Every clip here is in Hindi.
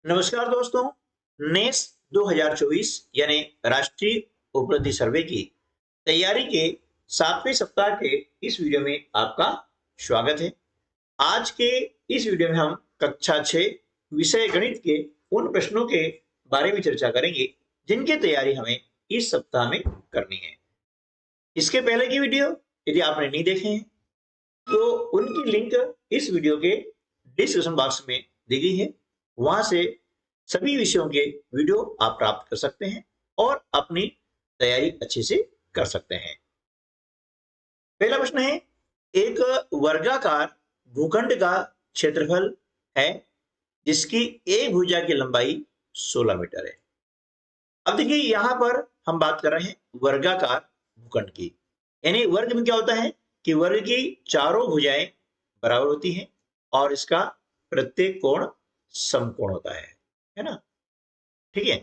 नमस्कार दोस्तों। नेस 2024 यानी राष्ट्रीय उपलब्धि सर्वे की तैयारी के 7वें सप्ताह के इस वीडियो में आपका स्वागत है। आज के इस वीडियो में हम कक्षा 6 विषय गणित के उन प्रश्नों के बारे में चर्चा करेंगे जिनकी तैयारी हमें इस सप्ताह में करनी है। इसके पहले की वीडियो यदि आपने नहीं देखे हैं तो उनकी लिंक इस वीडियो के डिस्क्रिप्शन बॉक्स में दी गई है। वहां से सभी विषयों के वीडियो आप प्राप्त कर सकते हैं और अपनी तैयारी अच्छे से कर सकते हैं। पहला प्रश्न है, एक वर्गाकार भूखंड का क्षेत्रफल है जिसकी एक भुजा की लंबाई 16 मीटर है। अब देखिए यहां पर हम बात कर रहे हैं वर्गाकार भूखंड की, यानी वर्ग में क्या होता है कि वर्ग की चारों भुजाएं बराबर होती हैं और इसका प्रत्येक कोण समकोण होता है ना। ठीक है,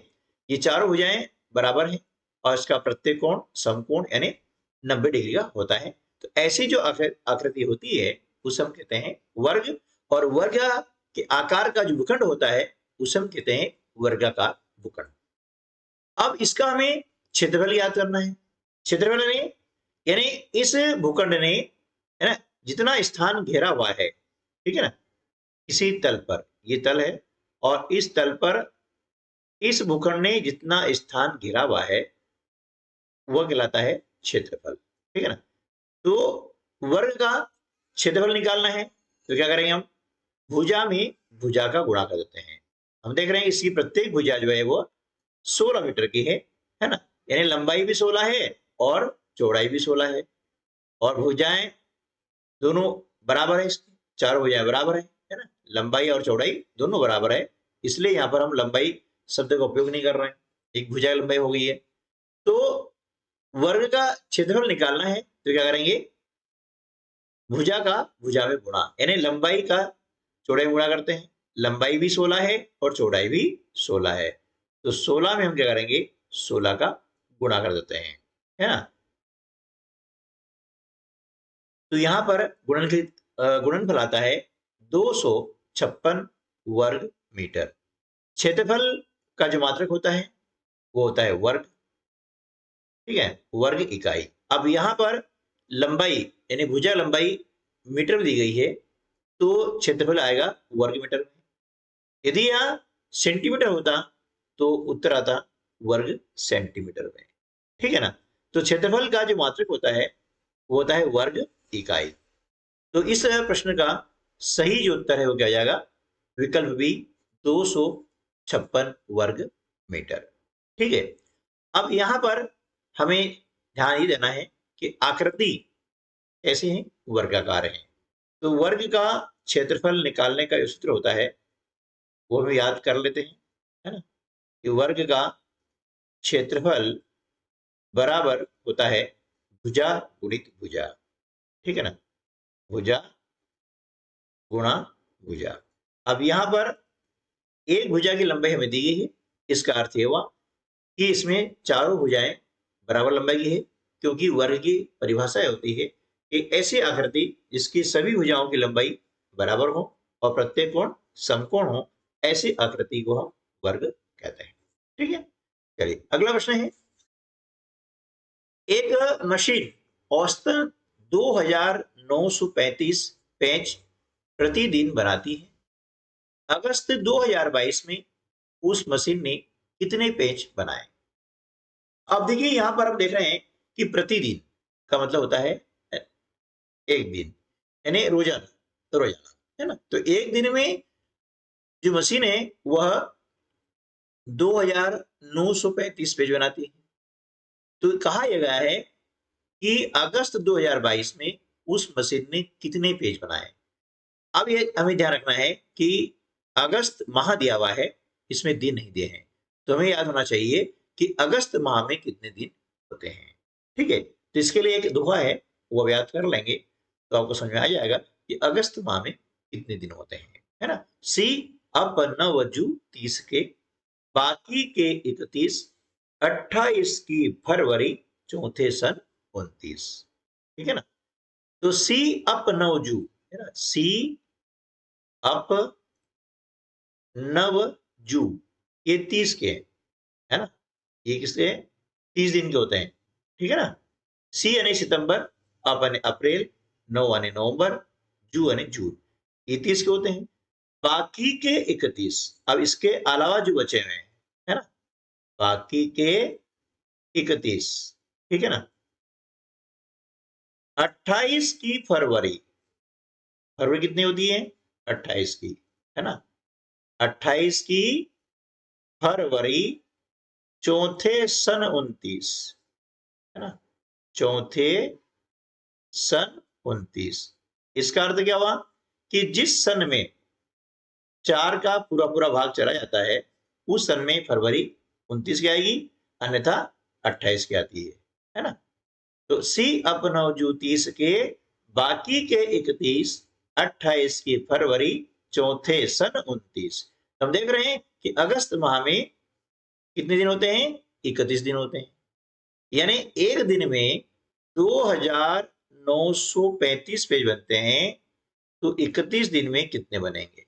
ये चारों भुजाएं बराबर हैं और इसका प्रत्येक कोण समकोण यानी 90 डिग्री का होता है। तो ऐसी जो आकृति होती है उसे हम कहते हैं वर्ग, और वर्ग के आकार का जो भूखंड होता है उसे हम कहते हैं वर्गाकार भूखंड। अब इसका हमें क्षेत्रफल याद करना है। क्षेत्रफल ने यानी इस भूखंड ने, है ना, जितना स्थान घेरा हुआ है, ठीक है ना, इसी तल पर, ये तल है और इस तल पर इस भूखंड ने जितना स्थान घेरा हुआ है वह कहलाता है क्षेत्रफल। ठीक है ना। तो वर्ग का क्षेत्रफल निकालना है तो क्या करेंगे हम, भुजा में भुजा का गुणा कर देते हैं। हम देख रहे हैं इसकी प्रत्येक भुजा जो है वो 16 मीटर की है ना, यानी लंबाई भी 16 है और चौड़ाई भी 16 है और भुजाएं दोनों बराबर है, इसकी चारों भुजाएं बराबर है ना, लंबाई और चौड़ाई दोनों बराबर है, इसलिए यहां पर हम लंबाई शब्द का उपयोग नहीं कर रहे हैं, एक भुजा लंबाई हो गई है। तो वर्ग का क्षेत्रफल निकालना है तो क्या करेंगे, भुजा का भुजा में गुणा, यानी लंबाई का चौड़ाई में गुणा करते हैं। लंबाई भी 16 है और चौड़ाई भी 16 है, तो 16 में हम क्या करेंगे, 16 का गुणा कर देते हैं, है ना। तो यहां पर गुणनफल आता है 256 वर्ग मीटर। क्षेत्रफल का जो मात्रक होता है वो होता है वर्ग, ठीक है, वर्ग इकाई। अब यहां पर लंबाई यानी भुजा लंबाई मीटर में दी गई है तो क्षेत्रफल आएगा वर्ग मीटर में। यदि यहां सेंटीमीटर होता तो उत्तर आता वर्ग सेंटीमीटर में। ठीक है ना। तो क्षेत्रफल का जो मात्रक होता है वो होता है वर्ग इकाई। तो इस प्रश्न का सही जो उत्तर है वो क्या हो जाएगा, विकल्प बी 256 वर्ग मीटर। ठीक है। अब यहां पर हमें ध्यान ये देना है कि आकृति ऐसे हैं, वर्गाकार है, तो वर्ग का क्षेत्रफल निकालने का जो सूत्र होता है वो हम याद कर लेते हैं, है ना, कि वर्ग का क्षेत्रफल बराबर होता है भुजा गुणित भुजा। ठीक है ना, भुजा गुणा भुजा। अब यहां पर एक भुजा की लंबाई हमें दी गई है, इसका अर्थ ये हुआ कि इसमें चारों भुजाएं बराबर लंबाई की है, क्योंकि वर्ग की परिभाषा होती है कि ऐसी आकृति जिसकी सभी भुजाओं की लंबाई बराबर हो और प्रत्येक कोण समकोण हो, ऐसी आकृति को हम वर्ग कहते हैं। ठीक है। चलिए अगला प्रश्न है, एक मशीन औसतन 2935 पेंच प्रतिदिन बनाती है। अगस्त 2022 में उस मशीन ने कितने पेंच बनाए। अब देखिए यहां पर हम देख रहे हैं कि प्रतिदिन का मतलब होता है एक दिन, यानी रोजाना रोजाना, है ना। तो एक दिन में जो मशीन है वह 2935 पेज बनाती है। तो कहा यह गया है कि अगस्त 2022 में उस मशीन ने कितने पेज बनाए। अब ये हमें ध्यान रखना है कि अगस्त माह दिया हुआ है, इसमें दिन नहीं दिए हैं, तो हमें याद होना चाहिए कि अगस्त माह में कितने दिन होते हैं। ठीक है, तो इसके लिए एक दोहा है वो याद कर लेंगे तो आपको समझ में आ जाएगा कि अगस्त माह में कितने दिन होते हैं, है ना। सी अब 29 के, बाकी के 31, 28 की फरवरी, चौथे सन 29। ठीक है ना। तो सी अप नवजू, है ना, सी अप नव जू ये 30 के हैं, है ना, ये किसके हैं, 30 दिन के होते हैं, ठीक है ना। सी यानी सितंबर, अप यानी अप्रैल, नो यानी नवंबर, जू यानी जून, ये 30 के होते हैं। बाकी के 31, अब इसके अलावा जो बचे हुए हैं, है ना, बाकी के 31, ठीक है ना। 28 की फरवरी, फरवरी कितनी होती है, 28 की, है ना, 28 की फरवरी चौथे सन 29, है ना, चौथे सन 29। इसका अर्थ क्या हुआ कि जिस सन में 4 का पूरा पूरा भाग चला जाता है उस सन में फरवरी 29 की आएगी, अन्यथा 28 की आती है ना। तो सी अपनौ जू 30 के, बाकी के 31, 28 की फरवरी, चौथे सन 29। हम देख रहे हैं कि अगस्त माह में कितने दिन होते हैं, 31 दिन होते हैं, यानी एक दिन में 2935 पेज बनते हैं, तो 31 दिन में कितने बनेंगे,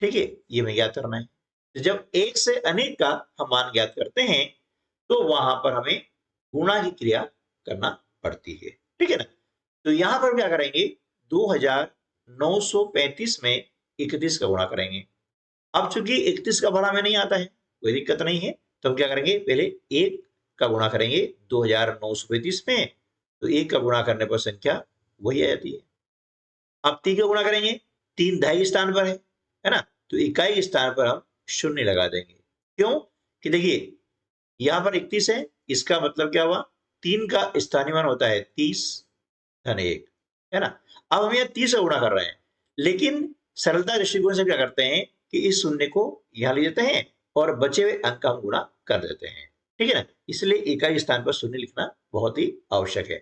ठीक है, ये हमें ज्ञात करना है। तो जब एक से अनेक का हम मान ज्ञात करते हैं तो वहां पर हमें गुणा की क्रिया करना पड़ती है, ठीक है ना। तो यहां पर क्या करेंगे, 2935 में 31 का गुणा करेंगे। अब चूंकि 31 का भाड़ा हमें नहीं आता है, कोई दिक्कत नहीं है, तो हम क्या करेंगे, पहले 1 का गुणा करेंगे 2935 में, तो 1 का गुणा करने पर संख्या वही आ जाती है। अब 3 का गुणा करेंगे, 3 दहाई स्थान पर है ना, तो इकाई स्थान पर हम शून्य लगा देंगे। क्यों कि देखिए यहां पर 31 है, इसका मतलब क्या हुआ, 3 का स्थानीय मान होता है 30 धन 1, है ना। अब हम यहाँ 30 का गुणा कर रहे हैं, लेकिन सरलता दृष्टिकोण से क्या करते हैं कि इस शून्य को यहां ले जाते हैं और बचे हुए अंक का हम गुणा कर देते हैं, ठीक है ना। इसलिए इकाई स्थान पर शून्य लिखना बहुत ही आवश्यक है।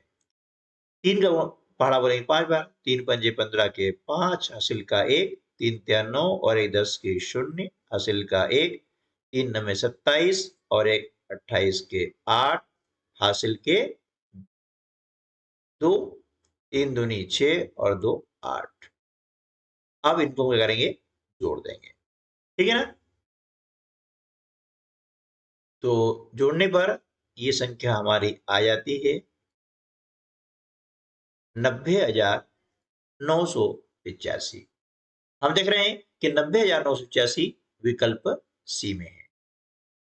3 का पहाड़ा बोलेंगे 5 बार, 3 पंजे 15 के 5, हासिल का 1, 3 तिया 9 और 1 10 के 0, हासिल का 1, 3 9 27 और 1 28 के 8, हासिल के 2, 3 दूनी 6 और 2 8। अब इनको क्या करेंगे, जोड़ देंगे, ठीक है ना। तो जोड़ने पर ये संख्या हमारी आ जाती है 90,985। हम देख रहे हैं कि 90,985 विकल्प सी में है,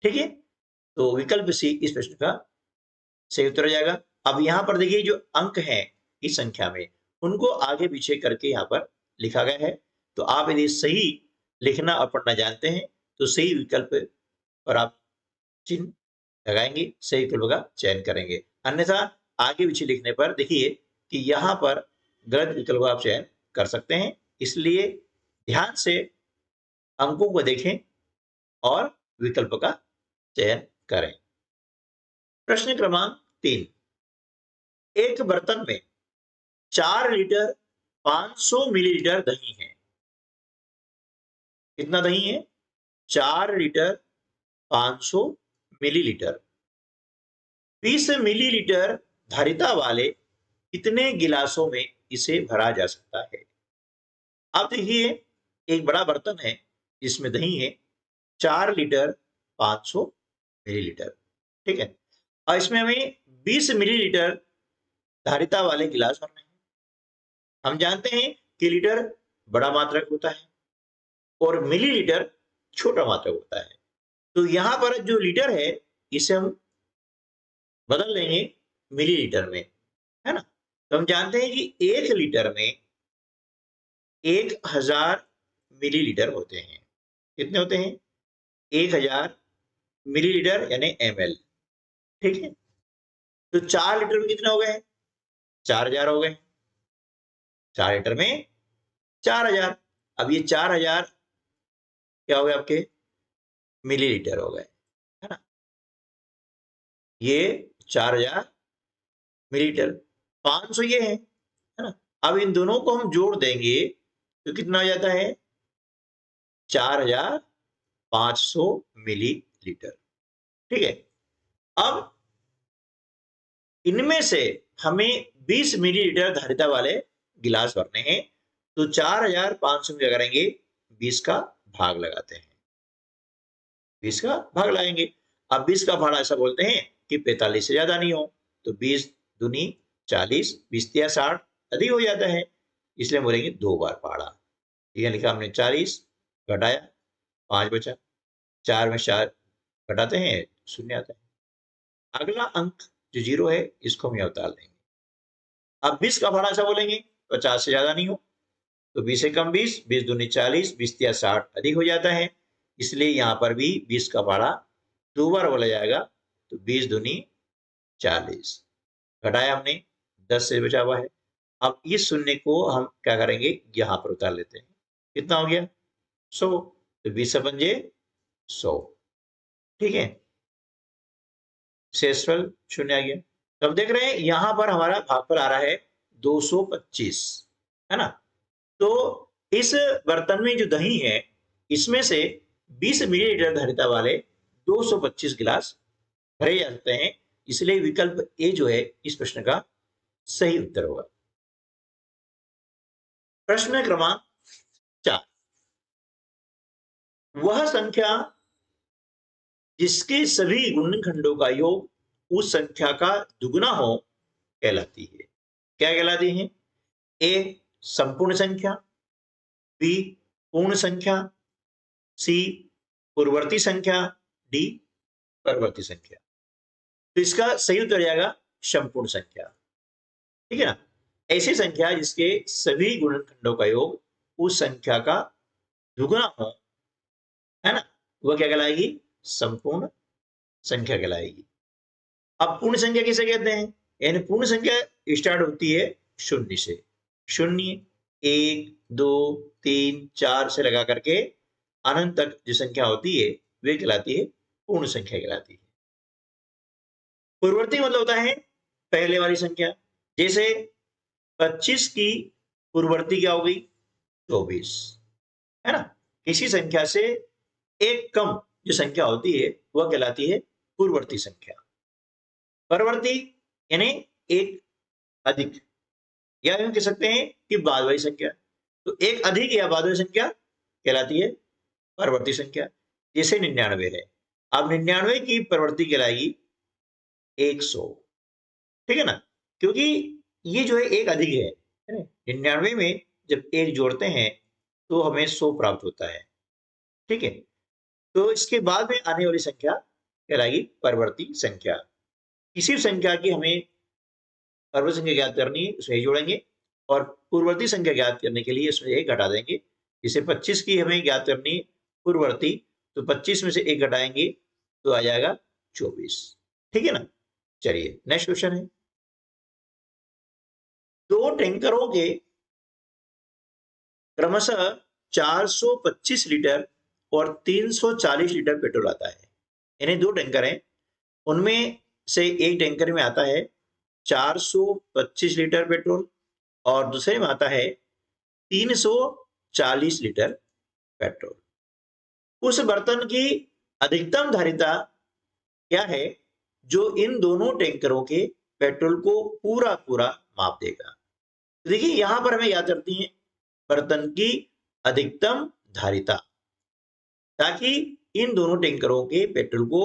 ठीक है। तो विकल्प सी इस प्रश्न का सही उत्तर हो जाएगा। अब यहां पर देखिए जो अंक हैं इस संख्या में, उनको आगे पीछे करके यहां पर लिखा गया है। तो आप यदि सही लिखना और पढ़ना जानते हैं तो सही विकल्प पर आप चिन्ह लगाएंगे, सही विकल्प का चयन करेंगे, अन्यथा आगे पीछे लिखने पर देखिए कि यहां पर गलत विकल्प आप चयन कर सकते हैं। इसलिए ध्यान से अंकों को देखें और विकल्प का चयन करें। प्रश्न क्रमांक 3, एक बर्तन में 4 लीटर 500 मिलीलीटर दही है। कितना दही है, 4 लीटर 500 मिलीलीटर। 20 मिलीलीटर धारिता वाले कितने गिलासों में इसे भरा जा सकता है। अब देखिए एक बड़ा बर्तन है जिसमें दही है 4 लीटर 500 मिलीलीटर, ठीक है, और इसमें हमें 20 मिलीलीटर धारिता वाले गिलास भरने हैं। हम जानते हैं कि लीटर बड़ा मात्रक होता है और मिलीलीटर छोटा मात्रक होता है। तो यहां पर जो लीटर है इसे हम बदल लेंगे मिलीलीटर में, है ना। तो हम जानते हैं कि 1 लीटर में 1000 मिलीलीटर होते हैं। कितने होते हैं, 1000 मिलीलीटर यानी ml, ठीक है। तो 4 लीटर में कितने हो गए, 4000 हो गए, 4 लीटर में 4000। अब ये 4000 क्या हो गए आपके, मिलीलीटर हो गए, है ना। ये 4000 मिलीलीटर, 500 ये है ना। अब इन दोनों को हम जोड़ देंगे तो कितना हो जाता है, 4500 मिलीलीटर, ठीक है। अब इनमें से हमें 20 मिलीलीटर धारिता वाले गिलास भरने हैं, तो 4500 में क्या करेंगे, 20 का भाग लगाते हैं, 20 का भाग लगाएंगे। अब 20 का भाड़ा ऐसा बोलते हैं कि 45 से ज्यादा नहीं हो, तो 20 दूनी 40, 20 तिया 60 अधिक हो जाता है, इसलिए बोलेंगे 2 बार भाड़ा। ठीक है, लिखा हमने 40 घटाया 5 बचा, 4 में 4 घटाते हैं, शून्य आता है। अगला अंक जो 0 है इसको हम यहाँ उतार देंगे। अब 20 का भाड़ा ऐसा बोलेंगे 50 से ज्यादा नहीं हो, तो 20 से कम 20, 20 दूनी 40, 20 तिया 60 अधिक हो जाता है, इसलिए यहाँ पर भी 20 का भाड़ा 2 बार बोला जाएगा, तो 20 दूनी 40 घटाया हमने 10 से बचा हुआ है। अब इस शून्य को हम क्या करेंगे, यहाँ पर उतार लेते हैं, कितना हो गया 100, तो 20 से बन 100। ठीक है, शेषफल शून्य आ गया। तो अब देख रहे हैं यहां पर हमारा भागफल आ रहा है 225, है ना। तो इस बर्तन में जो दही है इसमें से 20 मिलीलीटर धारिता वाले 225 गिलास भरे जा सकते हैं, इसलिए विकल्प ए जो है इस प्रश्न का सही उत्तर होगा। प्रश्न क्रमांक 4, वह संख्या जिसके सभी गुणनखंडों का योग उस संख्या का दुगुना हो कहलाती है। क्या कहलाती है? ए संपूर्ण संख्या, बी पूर्ण संख्या, सी पूर्ववर्ती संख्या, डी परवर्ती संख्या। तो इसका सही उत्तर जाएगा संपूर्ण संख्या। ठीक है ना, ऐसी संख्या जिसके सभी गुणनखंडों का योग उस संख्या का दुगुना हो, है ना, वह क्या कहलाएगी? संपूर्ण संख्या कहलाएगी। अब पूर्ण संख्या किसे कहते हैं? यानी पूर्ण संख्या स्टार्ट होती है शून्य से, शून्य 1 2 3 4 से लगा करके अनंत तक जो संख्या होती है वे कहलाती है पूर्ण संख्या कहलाती है। पूर्ववर्ती मतलब होता है पहले वाली संख्या, जैसे 25 की पूर्ववर्ती क्या हो गई? 24, है ना। किसी संख्या से एक कम जो संख्या होती है वह कहलाती है पूर्ववर्ती संख्या। परवर्ती यानी एक अधिक, या यूं कह सकते हैं कि बाद वाली संख्या। तो एक अधिक या बाद वाली संख्या कहलाती है परवर्ती संख्या, जैसे 99 है। अब 99 की परवर्ती कहलाएगी 100। ठीक है ना, क्योंकि ये जो है एक अधिक है ना। 99 में जब एक जोड़ते हैं तो हमें 100 प्राप्त होता है। ठीक है, तो इसके बाद में आने वाली संख्या कहलाएगी परवर्ती संख्या। किसी संख्या की हमें परवर्ती संख्या ज्ञात करनी है उसमें जोड़ेंगे, और पूर्ववर्ती संख्या ज्ञात करने के लिए इसमें एक घटा देंगे। जैसे 25 की हमें ज्ञात करनी पूर्ववर्ती, तो 25 में से एक घटाएंगे तो आ जाएगा 24। ठीक है ना। चलिए नेक्स्ट क्वेश्चन है, दो टैंकरों के क्रमशः 425 लीटर और 340 लीटर पेट्रोल आता है। यानी दो टैंकर हैं, उनमें से एक टैंकर में आता है 425 लीटर पेट्रोल और दूसरे में आता है 340 लीटर पेट्रोल। उस बर्तन की अधिकतम धारिता क्या है जो इन दोनों टैंकरों के पेट्रोल को पूरा पूरा माप देगा? देखिए यहां पर हमें याद करती है बर्तन की अधिकतम धारिता, ताकि इन दोनों टैंकरों के पेट्रोल को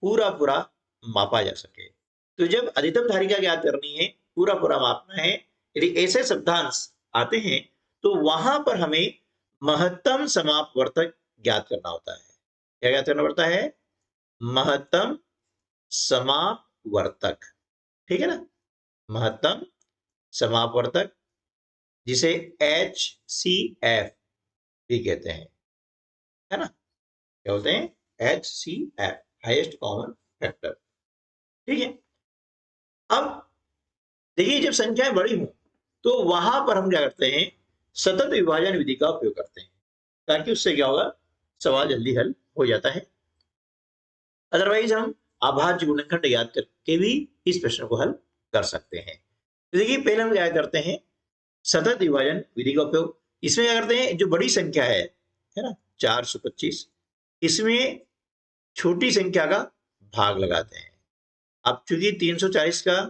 पूरा पूरा मापा जा सके। तो जब अधिकतम धारिता ज्ञात करनी है, पूरा पूरा मापना है, यदि ऐसे शब्दांश आते हैं तो वहां पर हमें महत्तम समापवर्तक ज्ञात करना होता है। क्या ज्ञात करना पड़ता है? महत्तम समापवर्तक। ठीक है ना, महत्तम समापवर्तक, जिसे HCF भी कहते हैं, है ना। क्या बोलते हैं? HCF, highest common factor. ठीक है, अब देखिए जब संख्याएं बड़ी हों तो वहां पर हम क्या करते हैं? सतत विभाजन विधि का उपयोग करते हैं, ताकि उससे क्या होगा? सवाल जल्दी हल हो जाता है। अदरवाइज हम अभाज्य गुणनखंड याद करके भी इस प्रश्न को हल कर सकते हैं। तो देखिए पहले हम क्या करते हैं? सतत विभाजन विधि का उपयोग। इसमें क्या करते हैं? जो बड़ी संख्या है ना 425, इसमें छोटी संख्या का भाग लगाते हैं। अब चूंकि 340 का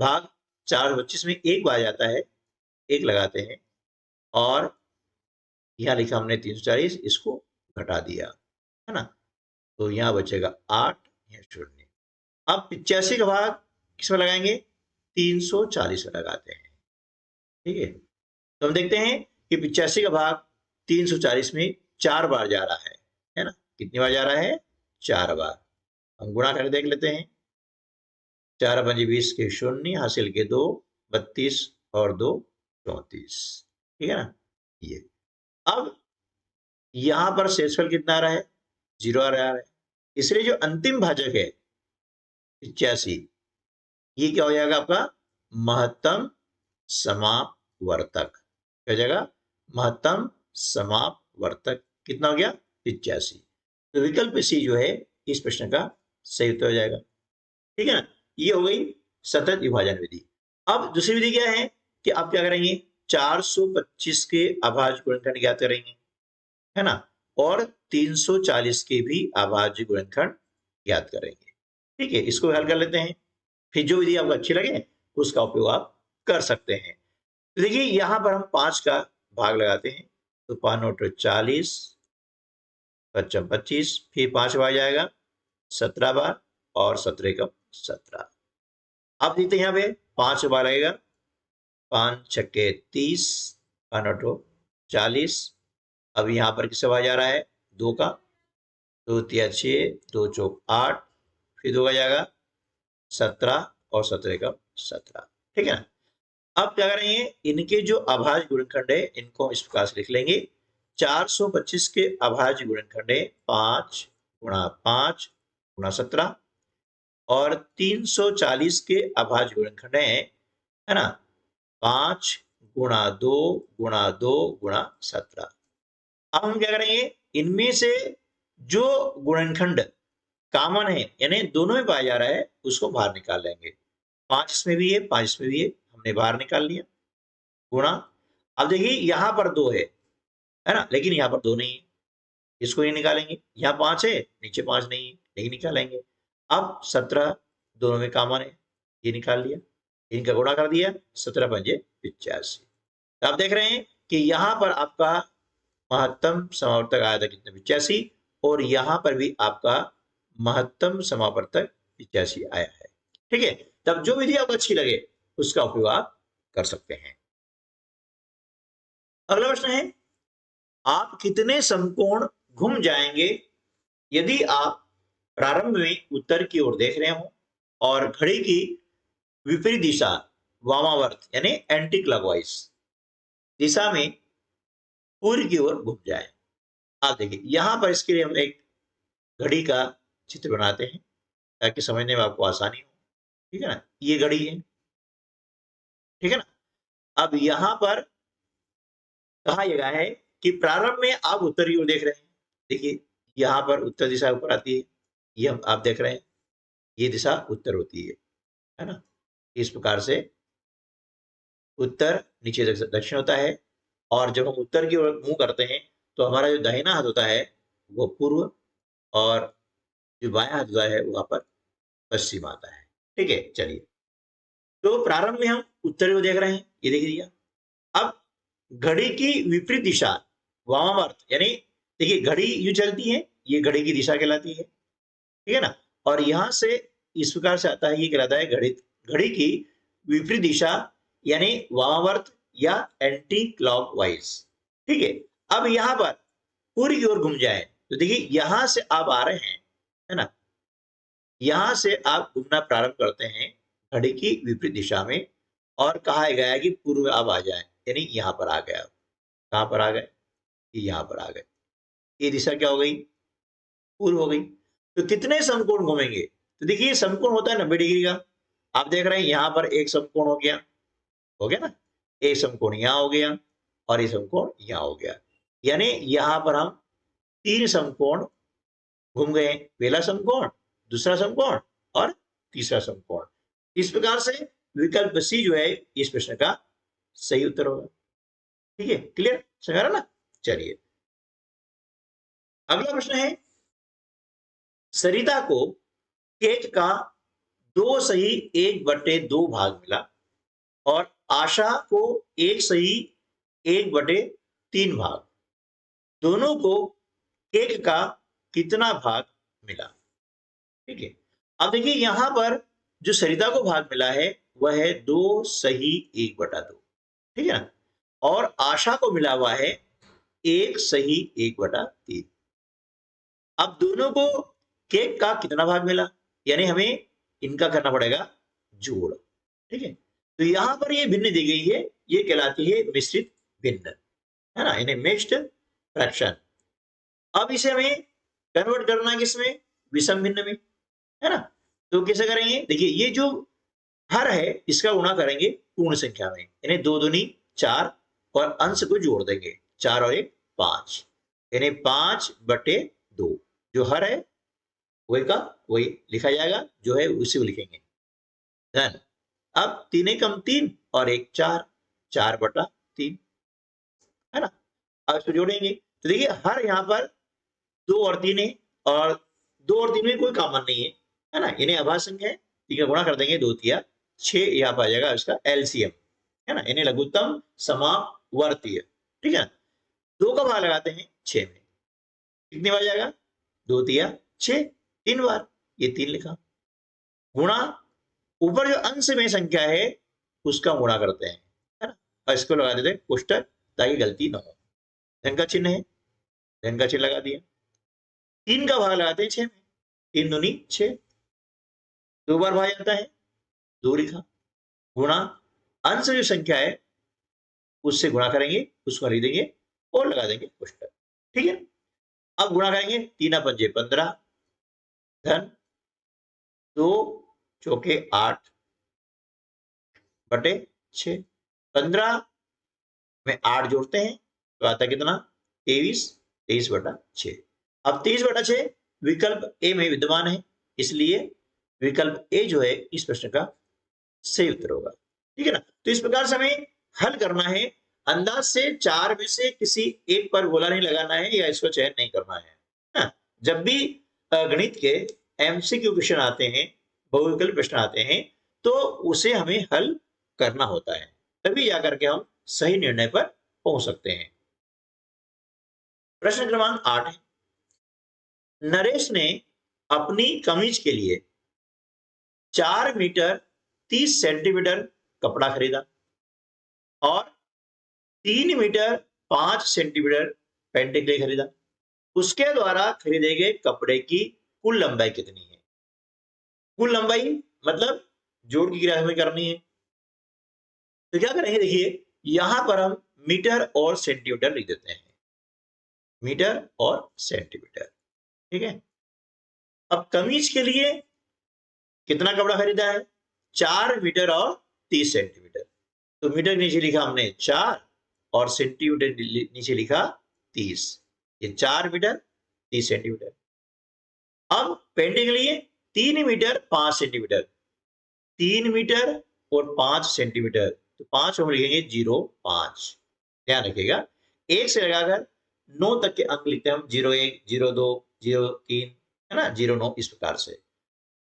भाग 425 में एक बार जाता है, एक लगाते हैं, और यहां लिखा हमने 340, इसको घटा दिया, है ना। तो यहाँ बचेगा 8, यहाँ 0। अब 85 का भाग किसमें लगाएंगे? 340 में लगाते हैं। ठीक है, तो हम देखते हैं कि 85 का भाग 340 में 4 बार जा रहा है ना? कितनी बार जा रहा है? 4 बार। हम गुणा करके देख लेते हैं। 4 पंजे 20 के 0, हासिल के 2, 32 और 2 34। ठीक है ना? ये अब यहां पर शेषफल कितना आ रहा है? 0 आ रहा है। इसलिए जो अंतिम भाजक है 85, ये क्या हो जाएगा आपका? महत्तम समापवर्तक। क्या हो जाएगा? महत्तम समापवर्तक। कितना हो गया? 85। तो विकल्प सी जो है इस प्रश्न का सही उत्तर हो जाएगा। ठीक है ना? ये हो गई सतत विभाजन विधि। अब दूसरी विधि क्या है कि आप क्या करेंगे? 425 के अभाज्य गुणनखंड ज्ञात करेंगे, है ना? और 340 के भी अभाज्य गुणनखंड ज्ञात करेंगे। ठीक है, इसको हल कर लेते हैं। फिर जो विधि आपको अच्छी लगे उसका उपयोग आप कर सकते हैं। तो देखिए यहां पर हम 5 का भाग लगाते हैं। तो 5 नोट 40, 55 25, फिर 5 बार जाएगा 17 बार और 17 का 17। अब देखते हैं यहाँ पे 5 बार लगेगा। 5 छक्के 30, 5 नोट 40। अब यहाँ पर किससे भाग जा रहा है? 2 का। 2 तिया 6, 2 चौक 8, फिर 2 का जाएगा 17 और 17 का 17। ठीक है ना? अब क्या करेंगे? इनके जो अभाज्य गुणनखंड है इनको इस प्रकार से लिख लेंगे। 425 के अभाज्य गुणनखंड है 5 गुणा 5 गुणा 17 और 340 के अभाज्य गुणनखंड है ना? 5 गुणा 2 गुणा 2 गुणा 17। अब हम क्या करेंगे? इनमें से जो गुणनखंड कॉमन है यानी दोनों में पाया जा रहा है उसको बाहर निकाल लेंगे। 5 इसमें भी है, 5 इसमें भी है, हमने बाहर निकाल लिया। गुणा, अब देखिए यहां पर 2 है ना? लेकिन यहां पर 2 नहीं है, इसको नहीं निकालेंगे। यहाँ 5 है, नीचे 5 नहीं है, नहीं निकालेंगे। अब 17 दोनों में कॉमन है, ये निकाल लिया, इनका गुणा कर दिया। 17 पंजे 85। तो आप देख रहे हैं कि यहां पर आपका महत्तम समावर्तक आया था कितने? 85। और यहां पर भी आपका महत्तम समावर्तक 85 आया है। ठीक है, तब जो विधि आपको अच्छी लगे उसका उपयोग आप कर सकते हैं। अगला प्रश्न है, आप कितने समकोण घूम जाएंगे यदि आप प्रारंभ में उत्तर की ओर देख रहे हो और घड़ी की विपरीत दिशा वामावर्त यानी एंटी क्लॉकवाइज दिशा में पूर्व की ओर घूम जाए। आप देखिए यहां पर इसके लिए हम एक घड़ी का चित्र बनाते हैं ताकि समझने में आपको आसानी हो। ठीक है ना? ये घड़ी है, ठीक है ना? अब यहां पर कहा गया है कि प्रारंभ में आप उत्तर की ओर देख रहे हैं। देखिए यहां पर उत्तर दिशा ऊपर आती है, ये आप देख रहे हैं, ये दिशा उत्तर होती है ना? इस प्रकार से उत्तर नीचे दक्षिण होता है। और जब हम उत्तर की ओर मुंह करते हैं तो हमारा जो दाहिना हाथ होता है वो पूर्व और जो बायां हाथ होता है वहां पर पश्चिम आता है। ठीक है, चलिए तो प्रारंभ में हम उत्तर को देख रहे हैं, ये देख लिया। अब घड़ी की विपरीत दिशा वामावर्त यानी देखिए घड़ी यूं चलती है, ये घड़ी की दिशा कहलाती है। ठीक है ना? और यहां से इस प्रकार से आता है, ये कहलाता है घड़ी घड़ी की विपरीत दिशा यानी वामावर्त या एंटी क्लॉकवाइज। ठीक है, अब यहां पर पूर्व की ओर घूम जाए तो देखिए यहां से आप आ रहे हैं, है ना? यहां से आप घूमना प्रारंभ करते हैं घड़ी की विपरीत दिशा में और कहा गया है कि पूर्व में आप आ जाए यानी यहां पर आ गए। आप कहां पर आ गए? यहां पर आ गए। ये दिशा क्या हो गई? पूर्व हो गई। तो कितने समकोण घूमेंगे? तो देखिए समकोण होता है 90 डिग्री का। आप देख रहे हैं यहां पर एक समकोण हो गया ना? एक समकोण यहां हो गया और ये समकोण यहां हो गया, यानी यहां पर हम 3 समकोण घूम गए। पहला समकोण, दूसरा समकोण और तीसरा समकोण। इस प्रकार से विकल्प सी जो है इस प्रश्न का सही उत्तर होगा। ठीक है, क्लियर समझ रहा ना? चलिए अगला प्रश्न है, सरिता को केक का 2 सही 1/2 भाग मिला और आशा को 1 सही 1/3 भाग। दोनों को केक का कितना भाग मिला। ठीक है, अब देखिए यहां पर जो सरिता को भाग मिला है वह है 2 सही 1/2। ठीक है ना, और आशा को मिला हुआ है 1 सही 1/3। अब दोनों को केक का कितना भाग मिला, यानी हमें इनका करना पड़ेगा जोड़। ठीक है, तो यहां पर ये भिन्न दी गई है, ये कहलाती है मिश्रित भिन्न, है ना, यानी मिक्स्ड फ्रैक्शन। अब इसे हमें कन्वर्ट करना है किसमें, विषम भिन्न में, है ना। तो कैसे करेंगे, देखिए ये जो हर है इसका गुणा करेंगे पूर्ण संख्या में, यानी 2 दूनी 4 और अंश को जोड़ देंगे, 4 और 1 5, यानी 5/2। जो हर है वही का वही लिखा जाएगा, जो है उसी को लिखेंगे। धन अब 3 कम 3 और 1 4, 4/3, है ना। अब इसको जोड़ेंगे तो देखिए हर यहाँ पर 2 और 3 है, और 2 और 3 में कोई कॉमन नहीं है ना, इन्हें अभाज्य संख्या है, ठीक है, गुणा कर देंगे 2 तिया 6, यहाँ पर आ जाएगा इसका एलसीएम, है ना, इन्हें लघुत्तम समावर्तीय। ठीक है, 2 का भाग लगाते हैं 6 में, कितनी बार जाएगा, 2 तिया 6, 3 बार, ये 3 लिखा, गुणा ऊपर जो अंश में संख्या है उसका गुणा करते हैं, है ना, और इसको लगा देते हैं कोष्टक ताकि गलती ना हो। धन का चिन्ह है, धन का चिन्ह लगा दिया, 3 का भाग लगाते हैं 6 में, 3 दूनी 6, 2 बार भाग जाता है 2 लिखा, गुणा अंश जो संख्या है उससे गुणा करेंगे, उसको लिख देंगे और लगा देंगे कोष्टक। ठीक है, अब गुणा करेंगे 3 पंजे 15, धन 2 चौके 8 बटे 6, 15 में 8 जोड़ते हैं तो आता कितना 23, 23/6। अब 23/6 विकल्प ए में विद्यमान है, इसलिए विकल्प ए जो है इस प्रश्न का सही उत्तर होगा। ठीक है ना, तो इस प्रकार से हमें हल करना है, अंदाज से 4 में से किसी एक पर गोला नहीं लगाना है या इसको चयन नहीं करना है। हाँ, जब भी गणित के एमसीक्यू क्वेश्चन आते हैं, बहुविकल्प प्रश्न आते हैं, तो उसे हमें हल करना होता है, तभी जाकर के हम सही निर्णय पर पहुंच सकते हैं। प्रश्न क्रमांक 8 है, नरेश ने अपनी कमीज के लिए 4 मीटर 30 सेंटीमीटर कपड़ा खरीदा और 3 मीटर 5 सेंटीमीटर पैंट के लिए खरीदा। उसके द्वारा खरीदे गए कपड़े की कुल लंबाई कितनी है। कुल लंबाई मतलब जोड़ की क्रिया हमें करनी है, तो क्या करेंगे, देखिए यहां पर हम मीटर और सेंटीमीटर लिख देते हैं, मीटर और सेंटीमीटर। ठीक है, अब कमीज के लिए कितना कपड़ा खरीदा है, 4 मीटर और 30 सेंटीमीटर, तो मीटर नीचे लिखा हमने 4 और सेंटीमीटर नीचे लिखा 30, ये 4 मीटर 30 सेंटीमीटर। अब पैंट के लिए 3 मीटर 5 सेंटीमीटर, 3 मीटर और 5 सेंटीमीटर, तो 5 हम लिखेंगे 0.5, ध्यान रखिएगा, 1 से लगाकर 9 तक के अंक लिखते हैं हम, 01, 02, 03, है ना, 09, इस प्रकार से।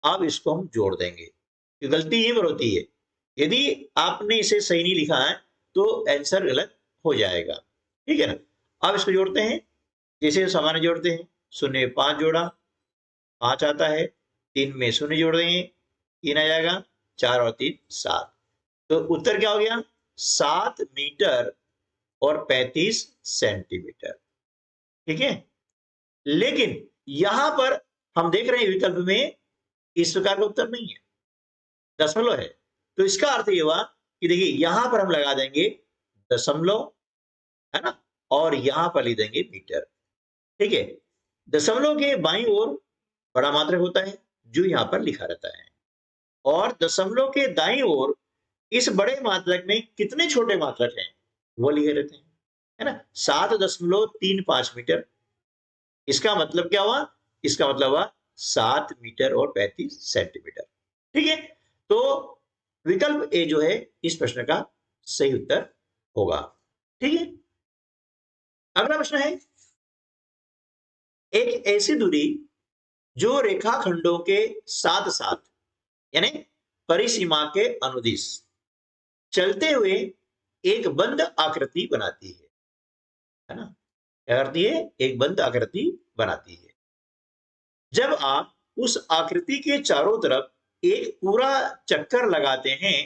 अब इसको हम जोड़ देंगे, तो गलती यहीं पर होती है, यदि आपने इसे सही नहीं लिखा है तो आंसर गलत हो जाएगा। ठीक है ना, अब इसको जोड़ते हैं, जैसे सामान्य जोड़ते हैं, 0 में 5 जोड़ा 5 आता है, 3 में 0 जोड़ देंगे 3 आ जाएगा, 4 और 3 7, तो उत्तर क्या हो गया 7 मीटर और 35 सेंटीमीटर। ठीक है, लेकिन यहां पर हम देख रहे हैं विकल्प में इस प्रकार का उत्तर नहीं है, दशमलव है, तो इसका अर्थ ये हुआ कि देखिए यहां पर हम लगा देंगे दशमलव, है ना, और यहां पर लिख देंगे मीटर। ठीक है, दशमलव के बाईं ओर बड़ा मात्रक होता है जो यहां पर लिखा रहता है, और दशमलव के दाईं ओर इस बड़े मात्रक में कितने छोटे मात्रक हैं वो लिखे रहते हैं, है ना, 7.35 मीटर। इसका मतलब क्या हुआ, इसका मतलब हुआ 7 मीटर और 35 सेंटीमीटर। ठीक है, तो विकल्प ए जो है इस प्रश्न का सही उत्तर होगा। ठीक है, अगला प्रश्न है, एक ऐसी दूरी जो रेखाखंडों के साथ साथ यानी परिसीमा के अनुदिश चलते हुए एक बंद आकृति बनाती है ना, क्या करती है, एक बंद आकृति बनाती है, जब आप उस आकृति के चारों तरफ एक पूरा चक्कर लगाते हैं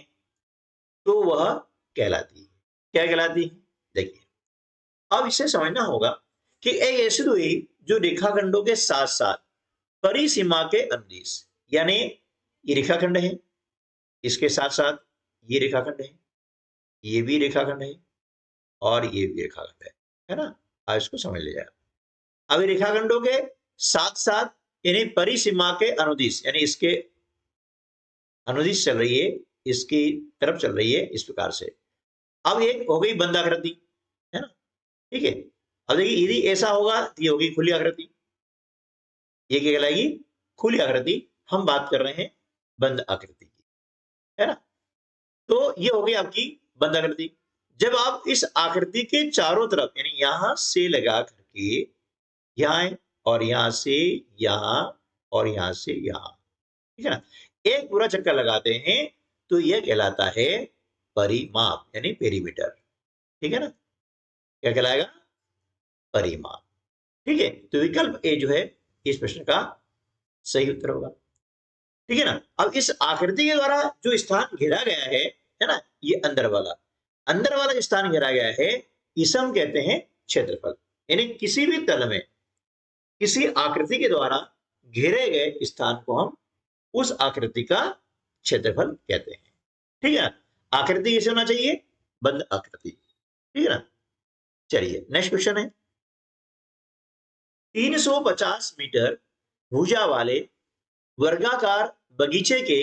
तो वह कहलाती है। क्या कहलाती है? देखिए, अब इसे समझना होगा कि एक ऐसी हुई जो रेखाखंडों के साथ साथ परिसीमा के अनुदिश, यानी ये रेखाखंड है, इसके साथ साथ ये रेखाखंड ये भी रेखाखंड है और ये भी रेखाखंड है ना? आज इसको समझ लिया जाए। अब रेखाखंडों के साथ साथ यानी परिसीमा के अनुदिश, यानी इसके अनुदिश चल रही है, इसकी तरफ चल रही है इस प्रकार से। अब एक हो गई बंद आकृति, है ना? ठीक है। अब देखिए, यदि ऐसा होगा तो ये होगी खुली आकृति। ये क्या कहलाएगी? खुली आकृति। हम बात कर रहे हैं बंद आकृति की, है ना? तो ये हो गई आपकी बंद आकृति। जब आप इस आकृति के चारों तरफ यानी यहां से लगा करके यहां और यहां से यहां और यहां से यहां, ठीक है ना, एक पूरा चक्कर लगाते हैं तो यह कहलाता है परिमाप यानी पेरीमीटर। ठीक है ना? क्या कहलाएगा? परिमाप। ठीक है, तो विकल्प ए जो है इस प्रश्न का सही उत्तर होगा। ठीक है ना? अब इस आकृति के द्वारा जो स्थान घेरा गया है ना, ये अंदर वाला जो स्थान घेरा गया है इसे हम कहते हैं क्षेत्रफल। यानी किसी भी तल में किसी आकृति के द्वारा घेरे गए स्थान को हम उस आकृति का क्षेत्रफल कहते हैं। ठीक है ना? आकृति कैसे होना चाहिए? बंद आकृति। ठीक है ना? चलिए नेक्स्ट क्वेश्चन है, 350 मीटर भुजा वाले वर्गाकार बगीचे के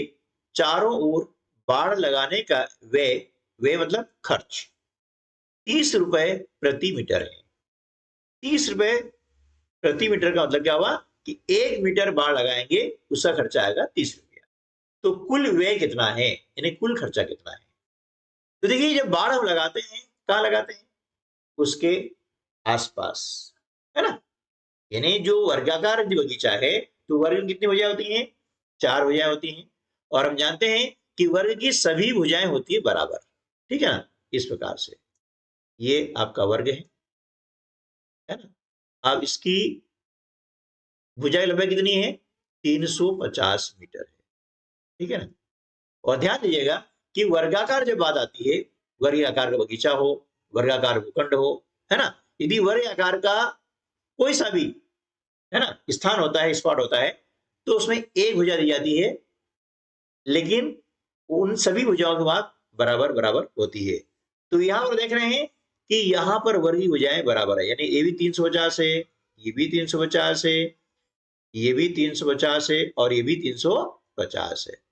चारों ओर बाड़ लगाने का व्यय मतलब खर्च 30 रुपए प्रति मीटर है। 30 रुपए प्रति मीटर का मतलब क्या हुआ कि 1 मीटर बाड़ लगाएंगे उसका खर्चा आएगा 30 रुपया। तो कुल व्यय कितना है, यानी कुल खर्चा कितना है? तो देखिए, जब बाड़ हम लगाते हैं कहां लगाते हैं? उसके आसपास, है ना? यानी जो वर्गाकार बगीचा है तो वर्ग में कितनी भुजाएं होती हैं? 4 भुजाएं होती हैं। और हम जानते हैं कि वर्ग की सभी भुजाएं होती है बराबर। ठीक है ना? इस प्रकार से ये आपका वर्ग है ना? अब इसकी भुजाएं लंबाई कितनी है? 350 मीटर है। ठीक है ना? और ध्यान दीजिएगा कि वर्गाकार जब बात आती है, वर्गाकार का बगीचा हो, वर्गाकार भूखंड हो, है ना, यदि वर्गाकार का कोई सा भी, है ना, स्थान होता है, स्पॉट होता है, तो उसमें एक भुजा दी जाती है, लेकिन उन सभी भुजाओं के बाद बराबर बराबर होती है। तो यहां पर देख रहे हैं कि यहां पर वर्ग की भुजाएं बराबर है, यानी ये भी 350 है, ये भी 350 है, ये भी 350 है और ये भी 350 है।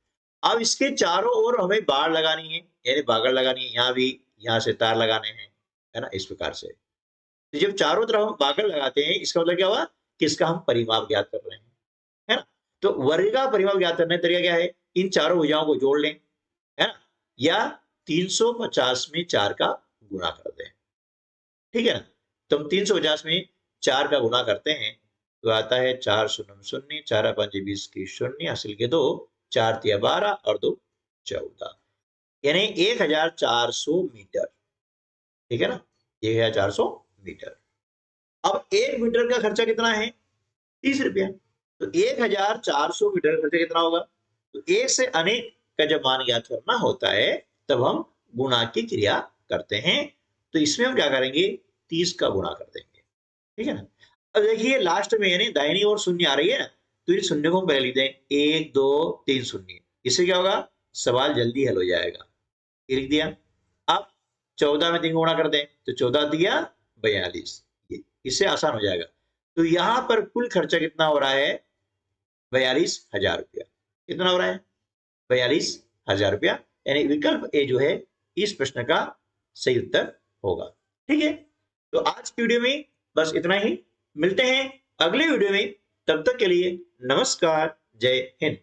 अब इसके चारों ओर हमें बाड़ लगानी है, यानी बागड़ लगानी है, यहाँ भी, यहाँ से तार लगाने हैं, है ना, इस प्रकार से। तो जब चारों तरफ हम बागड़ लगाते हैं इसका मतलब क्या हुआ कि इसका हम परिमाप ज्ञात कर रहे हैं, है ना? तो वर्ग का परिमाप ज्ञात करने का तरीका क्या है? इन चारों भुजाओं को जोड़ लें, है ना, या 350 में 4 का गुणा कर दें। ठीक है ना? तो हम 350 में 4 का गुणा करते हैं तो आता है 4 शून्य शून्य, 4 5 20 की शून्य, हासिल के 2, 4 तिया 12 और 2 14, यानी 1400 मीटर। ठीक है ना? 1400 मीटर। अब 1 मीटर का खर्चा कितना है? 30 रुपया। तो 1400 मीटर का खर्चा कितना होगा? तो एक से अनेक का जब मान ज्ञात करना होता है तब हम गुणा की क्रिया करते हैं। तो इसमें हम क्या करेंगे? 30 का गुणा कर देंगे। ठीक है ना? अब देखिए लास्ट में यानी दाहिनी ओर शून्य आ रही है ना, तो इस शून्य को हम पहले लिख दें, 1 2 3 शून्य। इससे क्या होगा? सवाल जल्दी हल हो जाएगा। ये लिख दिया। अब 14 में 3 गुणा कर दें तो 14 दिया 42, इससे आसान हो जाएगा। तो यहां पर कुल खर्चा कितना हो रहा है? 42,000 रुपया। कितना हो रहा है? 42,000 रुपया। यानी विकल्प ए जो है इस प्रश्न का सही उत्तर होगा। ठीक है, तो आज की वीडियो में बस इतना ही। मिलते हैं अगले वीडियो में, तब तक के लिए नमस्कार, जय हिंद।